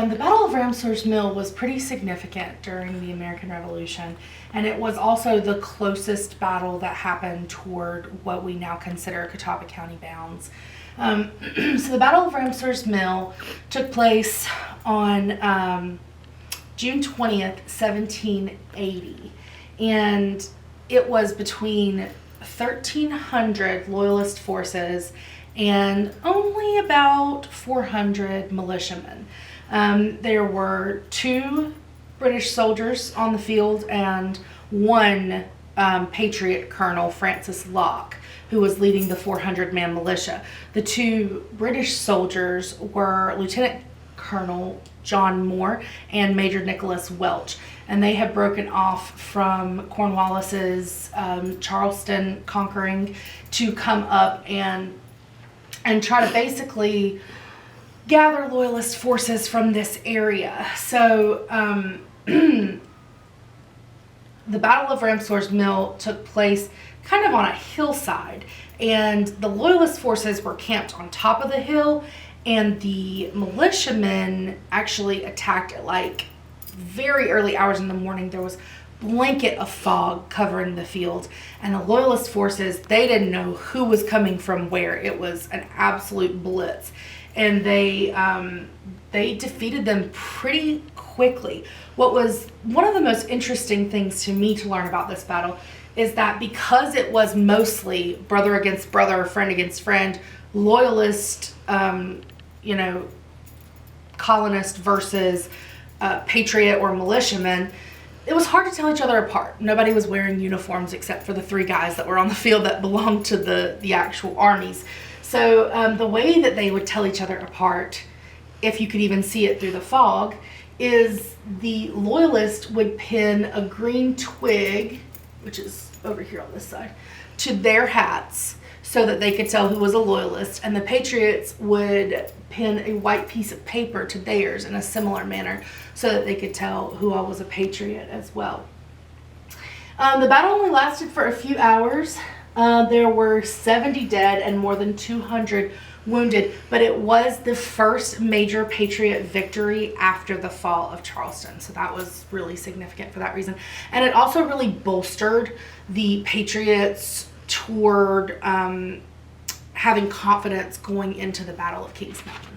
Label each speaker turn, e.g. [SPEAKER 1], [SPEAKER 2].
[SPEAKER 1] The Battle of Ramsour's Mill was pretty significant during the American Revolution, and it was also the closest battle that happened toward what we now consider Catawba County bounds. So the Battle of Ramsour's Mill took place on June 20th, 1780, and it was between 1,300 Loyalist forces and only about 400 militiamen. There were 2 British soldiers on the field and 1 Patriot Colonel, Francis Locke, who was leading the 400-man militia. The 2 British soldiers were Lieutenant Colonel John Moore and Major Nicholas Welch, and they had broken off from Cornwallis's Charleston conquering to come up and try to basically gather Loyalist forces from this area. So the Battle of Ramsour's Mill took place kind of on a hillside, and the Loyalist forces were camped on top of the hill, and the militiamen actually attacked at like very early hours in the morning. There was blanket of fog covering the field, and the Loyalist forces, they didn't know who was coming from where. It was an absolute blitz, and they defeated them pretty quickly. What was one of the most interesting things to me to learn about this battle is that because it was mostly brother against brother, friend against friend, Loyalist, colonist versus Patriot or militiamen, it was hard to tell each other apart. Nobody was wearing uniforms except for the 3 guys that were on the field that belonged to the actual armies. So the way that they would tell each other apart, if you could even see it through the fog, is the Loyalist would pin a green twig, which is over here on this side, to their hats so that they could tell who was a Loyalist, and the Patriots would pin a white piece of paper to theirs in a similar manner so that they could tell who all was a Patriot as well. The battle only lasted for a few hours. There were 70 dead and more than 200 wounded, but it was the first major Patriot victory after the fall of Charleston, so that was really significant for that reason. And it also really bolstered the Patriots toward having confidence going into the Battle of Kings Mountain.